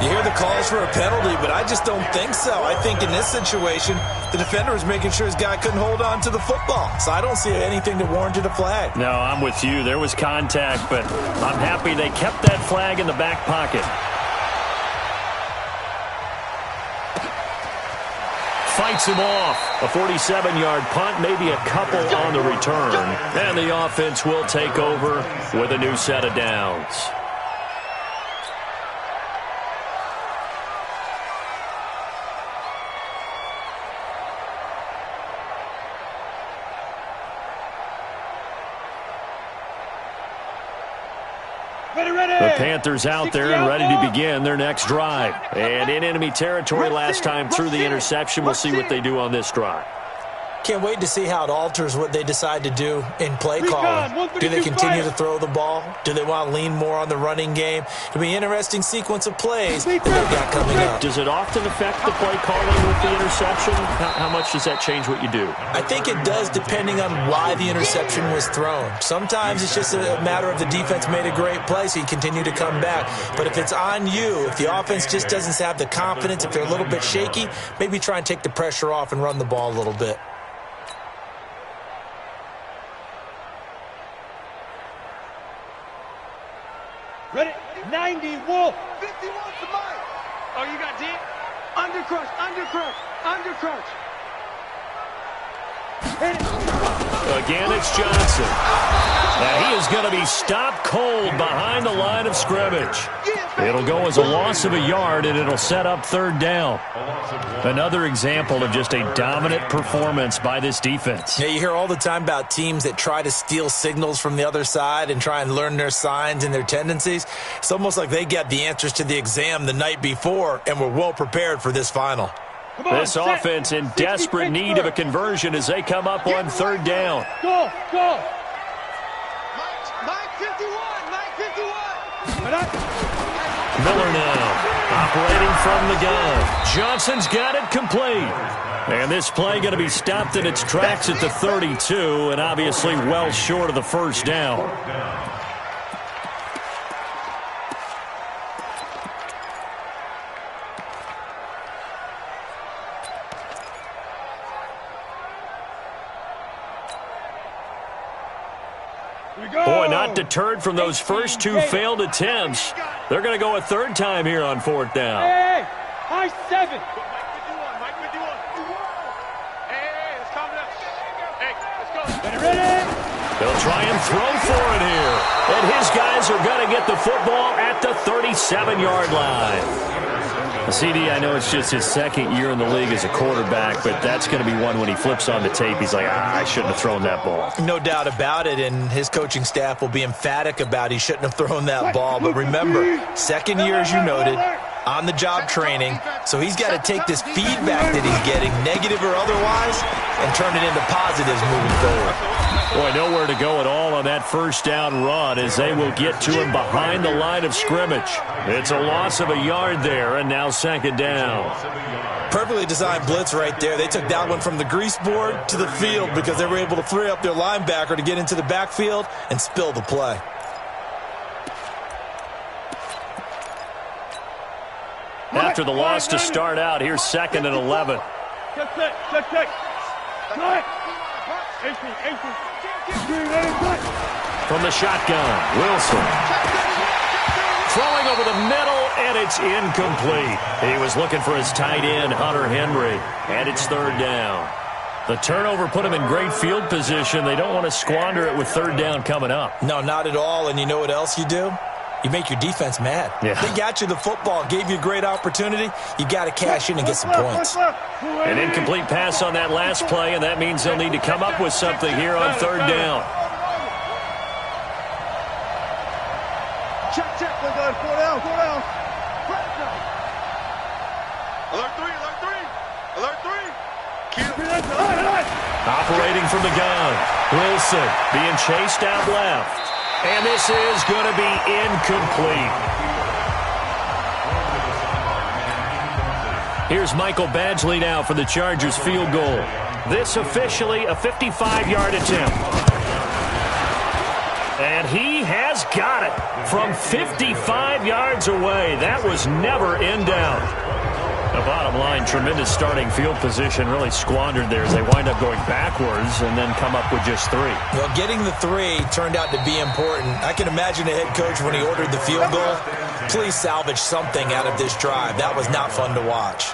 You hear the calls for a penalty, but I just don't think so. I think in this situation, the defender was making sure his guy couldn't hold on to the football. So I don't see anything that warranted a flag. No, I'm with you. There was contact, but I'm happy they kept that flag in the back pocket. Fights him off. A 47-yard punt, maybe a couple on the return. And the offense will take over with a new set of downs. The Panthers out there and ready to begin their next drive. And in enemy territory last time through the interception. We'll see what they do on this drive. Can't wait to see how it alters what they decide to do in play calling. Do they continue to throw the ball? Do they want to lean more on the running game? It'll be an interesting sequence of plays that they've got coming up. Does it often affect the play calling with the interception? How much does that change what you do? I think it does depending on why the interception was thrown. Sometimes it's just a matter of the defense made a great play, so you continue to come back. But if it's on you, if the offense just doesn't have the confidence, if they're a little bit shaky, maybe try and take the pressure off and run the ball a little bit. Ready? 90, Wolf. 51 to Mike. Oh, you got D? Under crunch. Again, it's Johnson. Now he is going to be stopped cold behind the line of scrimmage. It'll go as a loss of a yard, and it'll set up 3rd down. Another example of just a dominant performance by this defense. Yeah, you hear all the time about teams that try to steal signals from the other side and try and learn their signs and their tendencies. It's almost like they got the answers to the exam the night before and were well prepared for this final. This offense in desperate need of a conversion as they come up on 3rd down. Go. Mike 51. Miller now operating from the gun. Johnson's got it complete. And this play going to be stopped in its tracks at the 32 and obviously well short of the 1st down. Boy, not deterred from those first two failed attempts. They're going to go a third time here on fourth down. Hey, high 7. Mike with you on. Hey, it's coming up. Hey, let's go. Ready? They'll try and throw for it here. And his guys are going to get the football at the 37-yard line. CD, I know it's just his second year in the league as a quarterback, but that's going to be one when he flips on the tape. He's like, I shouldn't have thrown that ball. No doubt about it, and his coaching staff will be emphatic about he shouldn't have thrown that ball. But remember, second year, as you noted, on-the-job training, so he's got to take this feedback that he's getting, negative or otherwise, and turn it into positives moving forward. Boy, nowhere to go at all on that first down run as they will get to him behind the line of scrimmage. It's a loss of a yard there, and now second down. Perfectly designed blitz right there. They took that one from the grease board to the field because they were able to free up their linebacker to get into the backfield and spill the play. After the loss to start out, here's 2nd and 11. Check. From the shotgun, Wilson. Throwing over the middle, and it's incomplete. He was looking for his tight end, Hunter Henry, and it's third down. The turnover put him in great field position. They don't want to squander it with third down coming up. No, not at all, and you know what else you do? You make your defense mad. Yeah. They got you the football, gave you a great opportunity. You got to cash in and get some points. An incomplete pass on that last play, and that means they'll need to come up with something here on third down. Check. We're going 4 down. Alert 3. Operating from the gun. Wilson being chased out left. And this is going to be incomplete. Here's Michael Badgley now for the Chargers field goal. This officially a 55-yard attempt. And he has got it from 55 yards away. That was never in doubt. The bottom line, tremendous starting field position, really squandered there as they wind up going backwards and then come up with just 3. Well, getting the 3 turned out to be important. I can imagine the head coach when he ordered the field goal. Please salvage something out of this drive. That was not fun to watch.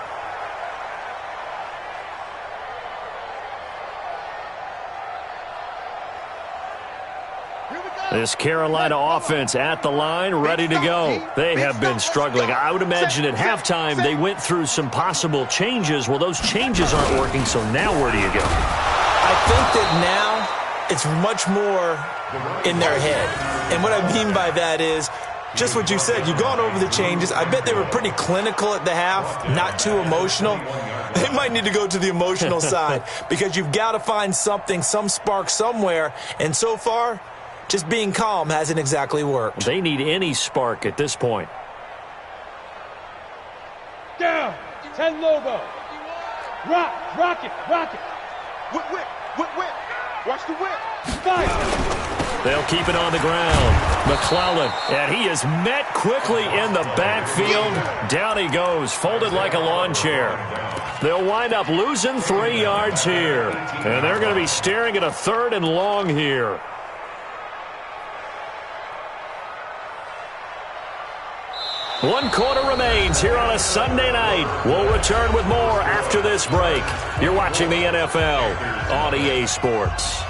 This Carolina offense at the line, ready to go. They have been struggling. I would imagine at halftime they went through some possible changes. Well, those changes aren't working, so now where do you go? I think that now it's much more in their head. And what I mean by that is just what you said. You've gone over the changes. I bet they were pretty clinical at the half, not too emotional. They might need to go to the emotional side because you've got to find something, some spark somewhere. And so far, just being calm hasn't exactly worked. They need any spark at this point. Down. 10 Lobo. Rock it. Whip. Watch the whip. 5. They'll keep it on the ground. McClellan, and he is met quickly in the backfield. Down he goes, folded like a lawn chair. They'll wind up losing 3 yards here. And they're going to be staring at a 3rd and long here. One quarter remains here on a Sunday night. We'll return with more after this break. You're watching the NFL on EA Sports.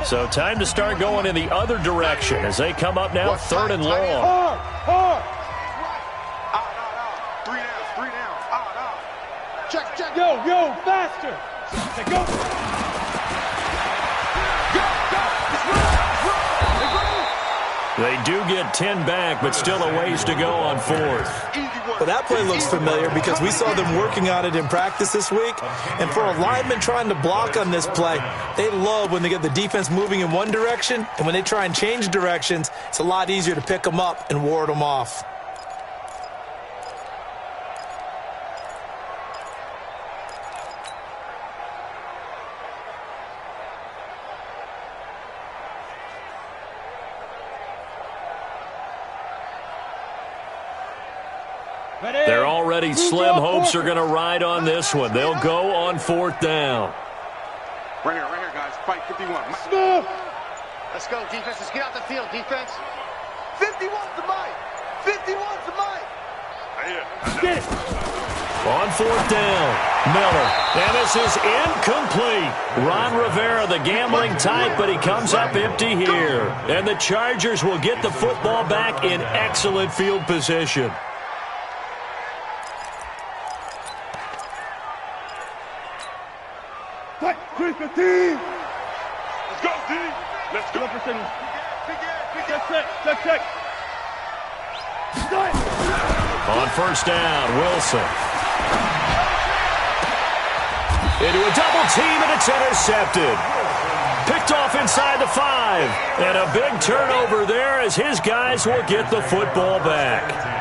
So time to start going in the other direction as they come up now 3rd and long. Hard. Check. Yo, faster. Go. They do get 10 back, but still a ways to go on 4th. Well, that play looks familiar because we saw them working on it in practice this week. And for a lineman trying to block on this play, they love when they get the defense moving in one direction. And when they try and change directions, it's a lot easier to pick them up and ward them off. They're already slim hopes are going to ride on this one. They'll go on 4th down. Right here, guys. Fight 51. Let's go, defense. Let's get out the field, defense. 51's the mic. 51's the mic. Get it. On 4th down, Miller. And this is incomplete. Ron Rivera, the gambling type, but he comes up empty here. And the Chargers will get the football back in excellent field position. Let's go, D. Let's go. Check. On 1st down, Wilson. Into a double team, and it's intercepted. Picked off inside the 5. And a big turnover there as his guys will get the football back.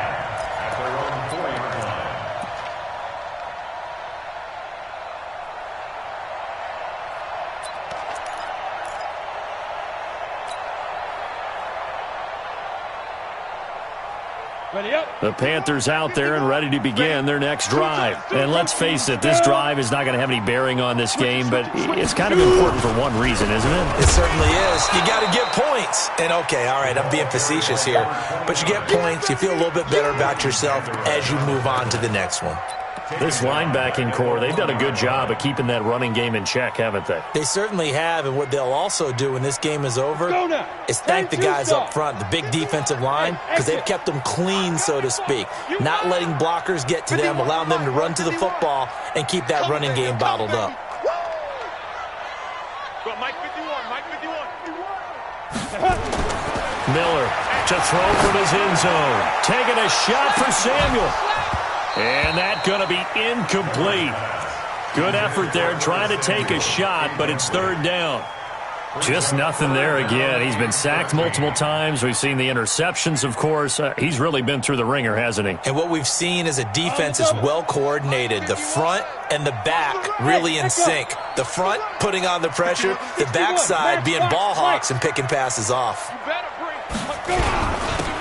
The Panthers out there and ready to begin their next drive. And let's face it, this drive is not going to have any bearing on this game, but it's kind of important for one reason, isn't it? It certainly is. You got to get points. And, okay, all right, I'm being facetious here. But you get points, you feel a little bit better about yourself as you move on to the next one. This linebacking core, they've done a good job of keeping that running game in check, haven't they? They certainly have, and what they'll also do when this game is over is thank the guys up front, the big defensive line, because they've kept them clean, so to speak, not letting blockers get to them, allowing them to run to the football and keep that running game bottled up. Mike 51. Miller to throw from his end zone. Taking a shot for Samuel. And that's going to be incomplete. Good effort there trying to take a shot, but it's 3rd down. Just nothing there again. He's been sacked multiple times. We've seen the interceptions, of course. He's really been through the ringer, hasn't he? And what we've seen is a defense is well coordinated. The front and the back really in sync. The front putting on the pressure, the backside being ball hawks and picking passes off.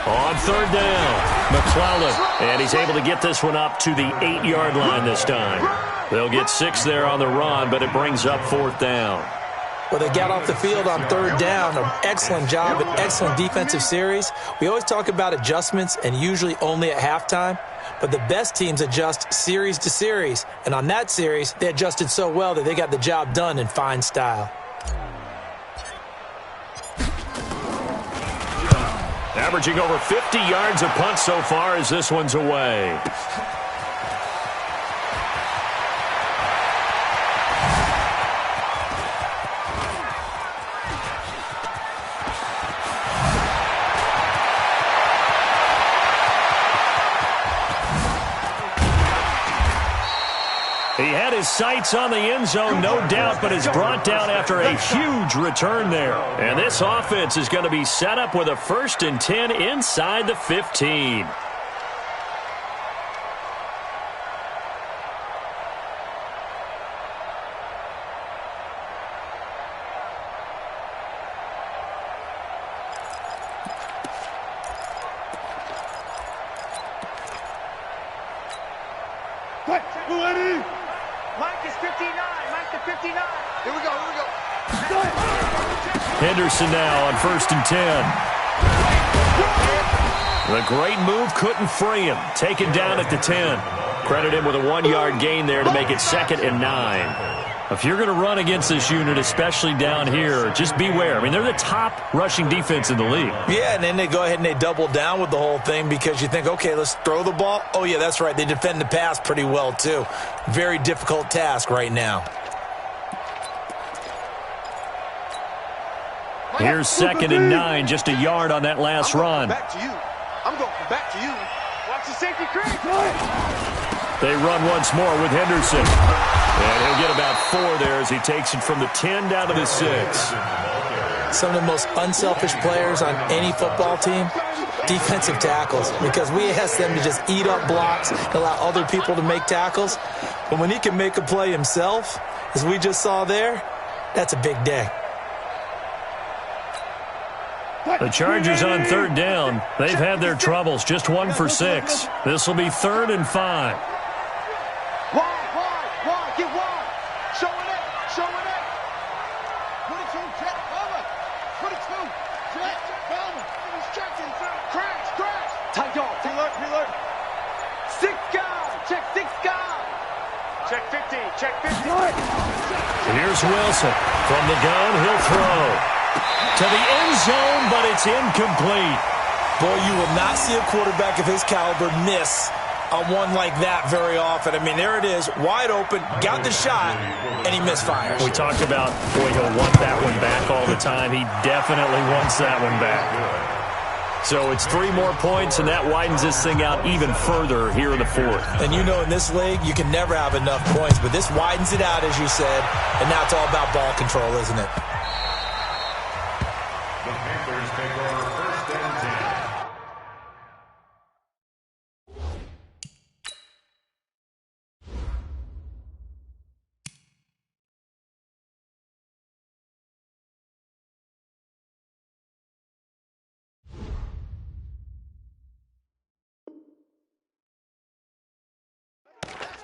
On 3rd down, McClellan, and he's able to get this one up to the 8-yard line this time. They'll get 6 there on the run, but it brings up 4th down. Well, they got off the field on 3rd down. An excellent job, an excellent defensive series. We always talk about adjustments, and usually only at halftime. But the best teams adjust series to series. And on that series, they adjusted so well that they got the job done in fine style. Averaging over 50 yards a punt so far as this one's away. He had his sights on the end zone, no doubt, but is brought down after a huge return there. And this offense is going to be set up with a 1st and 10 inside the 15. Mike is 59. Mike to 59. Here we go. Henderson now on 1st and 10. The great move couldn't free him. Taken down at the 10. Credit him with a 1-yard gain there to make it 2nd and 9. If you're going to run against this unit, especially down here, just beware. I mean, they're the top rushing defense in the league. Yeah, and then they go ahead and they double down with the whole thing because you think, okay, let's throw the ball. Oh, yeah, that's right. They defend the pass pretty well, too. Very difficult task right now. Here's 2nd and 9, just a yard on that last run. Back to you. I'm going back to you. Watch the safety creep. They run once more with Henderson. And he'll get about 4 there as he takes it from the 10 down to the 6. Some of the most unselfish players on any football team, defensive tackles, because we ask them to just eat up blocks and allow other people to make tackles. But when he can make a play himself, as we just saw there, that's a big day. The Chargers on third down. They've had their troubles. Just 1 for 6. This will be 3rd and 5. Wide, get wide. Showing it. 22, check, cover. 22, check, cover. He's checking, crash. Tight dog, preload. 6 guys, check 6 guys. Check 15, check 15. Here's Wilson. From the gun, he'll throw to the end zone, but it's incomplete. Boy, you will not see a quarterback of his caliber miss on one like that very often. I mean, there it is, wide open, got the shot, and he misfires. We talked about, boy, he'll want that one back all the time. He definitely wants that one back. So it's 3 more points, and that widens this thing out even further here in the 4th. And you know, in this league, you can never have enough points, but this widens it out, as you said, and now it's all about ball control, isn't it? The Panthers take over 1st and 10.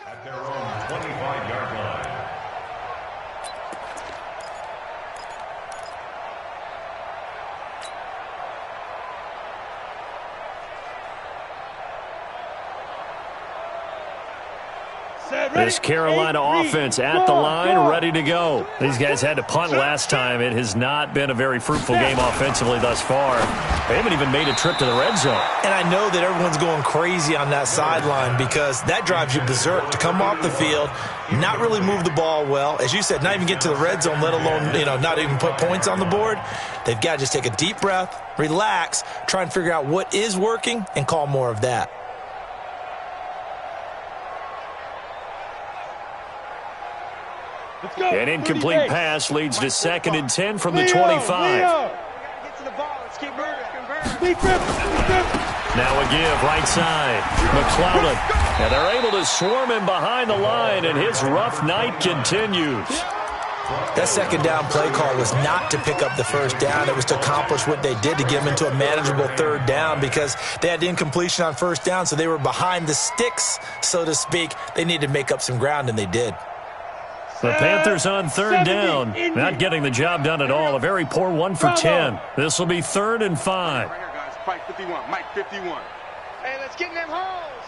At their own 25-yard line. This Carolina offense at the line, ready to go. These guys had to punt last time. It has not been a very fruitful game offensively thus far. They haven't even made a trip to the red zone. And I know that everyone's going crazy on that sideline because that drives you berserk to come off the field, not really move the ball well. As you said, not even get to the red zone, let alone, not even put points on the board. They've got to just take a deep breath, relax, try and figure out what is working, and call more of that. An incomplete pass leads to 2nd and 10 from the 25. Now a give, right side. McClellan. And they're able to swarm him behind the line, and his rough night continues. That 2nd down play call was not to pick up the 1st down. It was to accomplish what they did, to get them into a manageable 3rd down, because they had incompletion on 1st down, so they were behind the sticks, so to speak. They needed to make up some ground, and they did. The Panthers on 3rd down, not getting the job done at all. A very poor 1 for 10. This will be 3rd and 5. Right here, guys. Mike 51. Mike 51. Hey, let's get in them holes.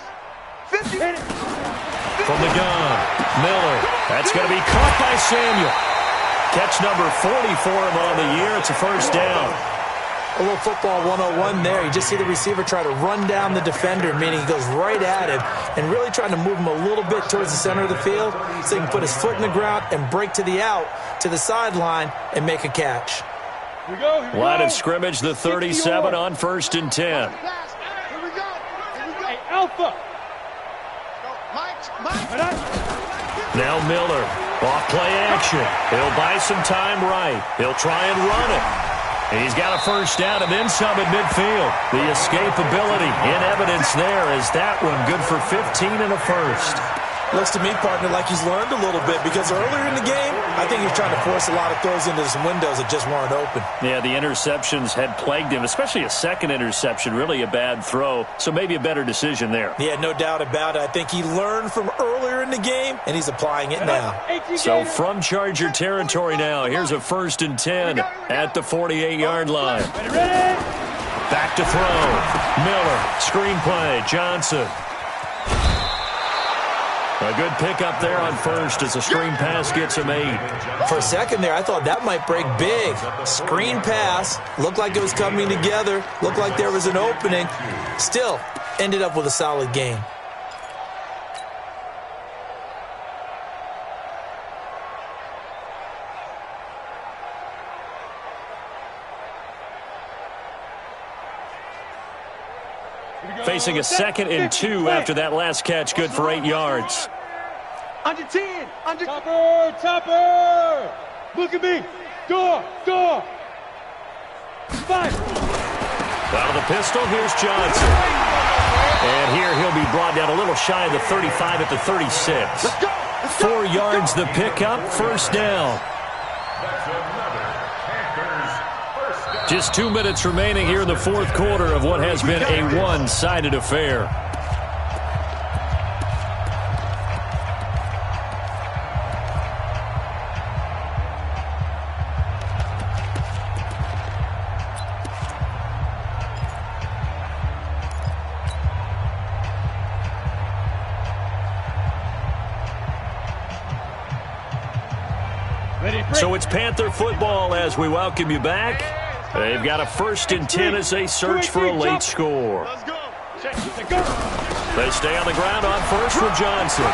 50. From the gun, Miller. That's going to be caught by Samuel. Catch number 40 for him on the year. It's a 1st down. A little football 101 there. You just see the receiver try to run down the defender, meaning he goes right at him and really trying to move him a little bit towards the center of the field so he can put his foot in the ground and break to the out, to the sideline, and make a catch. Here we go. Line of scrimmage, the 37 on 1st and 10. Here we go. Hey, Alpha. Now Miller, off play action. He'll buy some time right. He'll try and run it. He's got a 1st down and then some at midfield. The escapability in evidence there is that one good for 15 and a 1st. Looks to me, partner, like he's learned a little bit, because earlier in the game, I think he's trying to force a lot of throws into some windows that just weren't open. Yeah, the interceptions had plagued him, especially a 2nd interception, really a bad throw, so maybe a better decision there. Yeah, no doubt about it. I think he learned from earlier in the game, and he's applying it now. So from Charger territory now, here's a 1st and 10 at the 48-yard line. Back to throw. Miller, screenplay, Johnson. A good pickup there on 1st as a screen pass gets him 8. For a second there, I thought that might break big. Screen pass, looked like it was coming together, looked like there was an opening. Still, ended up with a solid gain. Facing a 2nd and 2 after that last catch, good for 8 yards. Under 10. Under. Topper. Look at me. Door. 5. Out of the pistol, here's Johnson. And here he'll be brought down a little shy of the 35 at the 36. Let's go. 4 yards the pickup, 1st down. Just 2 minutes remaining here in the fourth quarter of what has been a one-sided affair. So it's Panther football as we welcome you back. They've got a 1st and 10 as they search for a late score. They stay on the ground on first with Johnson.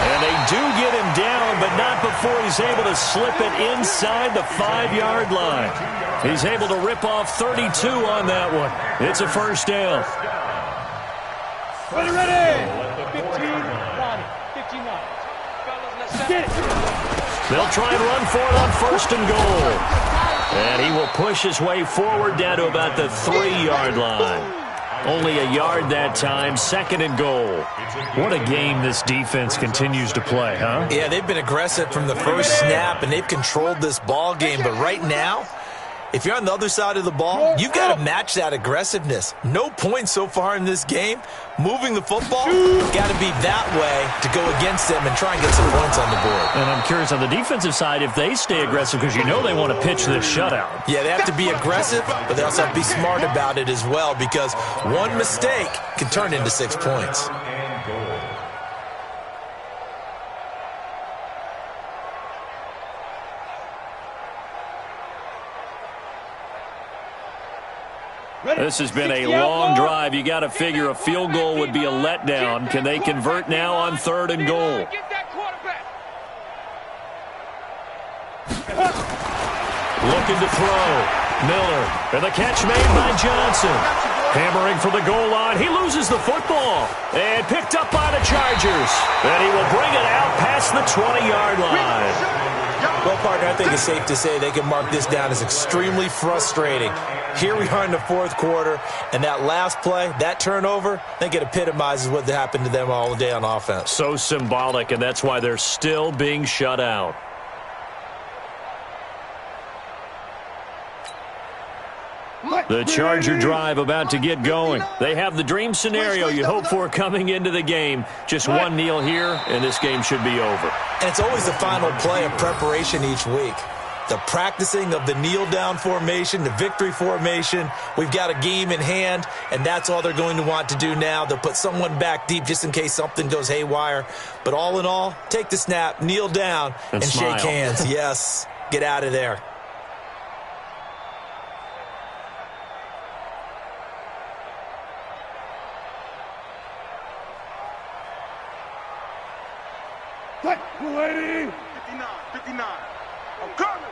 And they do get him down, but not before he's able to slip it inside the 5-yard line. He's able to rip off 32 on that one. It's a first down. Ready. 15, Ronnie. 59. Get it. They'll try and run for it on 1st and goal. And he will push his way forward down to about the 3-yard line. Only a yard that time, 2nd and goal. What a game this defense continues to play, huh? Yeah, they've been aggressive from the first snap, and they've controlled this ball game. But right now, if you're on the other side of the ball, you've got to match that aggressiveness. No points so far in this game. Moving the football, got to be that way to go against them and try and get some points on the board. And I'm curious on the defensive side if they stay aggressive, because you know they want to pitch this shutout. Yeah, they have to be aggressive, but they also have to be smart about it as well, because one mistake can turn into 6 points. This has been a long drive. You got to figure a field goal would be a letdown. Can they convert now on 3rd and goal? Looking to throw. Miller. And the catch made by Johnson. Hammering for the goal line. He loses the football. And picked up by the Chargers. And he will bring it out past the 20-yard line. Well, partner, I think it's safe to say they can mark this down as extremely frustrating. Here we are in the fourth quarter, and that last play, that turnover, I think it epitomizes what happened to them all day on offense. So symbolic, and that's why they're still being shut out. The Charger drive about to get going. They have the dream scenario you hope for coming into the game. Just one kneel here, and this game should be over. And it's always the final play of preparation each week. The practicing of the kneel-down formation, the victory formation. We've got a game in hand, and that's all they're going to want to do now. They'll put someone back deep just in case something goes haywire. But all in all, take the snap, kneel down, and shake hands. Yes, get out of there. Lady. 59. I'm coming.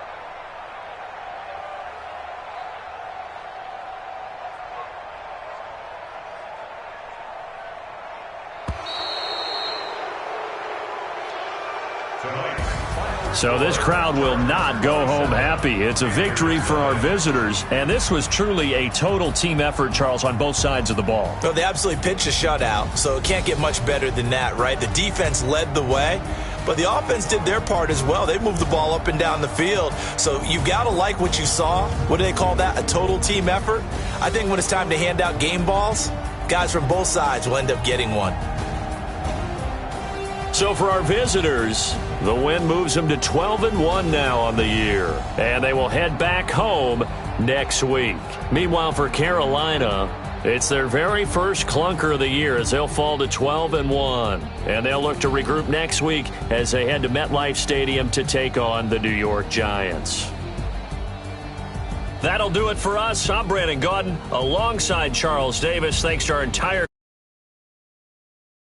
So this crowd will not go home happy. It's a victory for our visitors, and this was truly a total team effort, Charles, on both sides of the ball. Well, they absolutely pitched a shutout, so it can't get much better than that, right? The defense led the way, but the offense did their part as well. They moved the ball up and down the field, so you've got to like what you saw. What do they call that? A total team effort? I think when it's time to hand out game balls, guys from both sides will end up getting one. So for our visitors, the win moves them to 12-1 now on the year. And they will head back home next week. Meanwhile, for Carolina, it's their very first clunker of the year as they'll fall to 12-1. And they'll look to regroup next week as they head to MetLife Stadium to take on the New York Giants. That'll do it for us. I'm Brandon Gaudin alongside Charles Davis. Thanks to our entire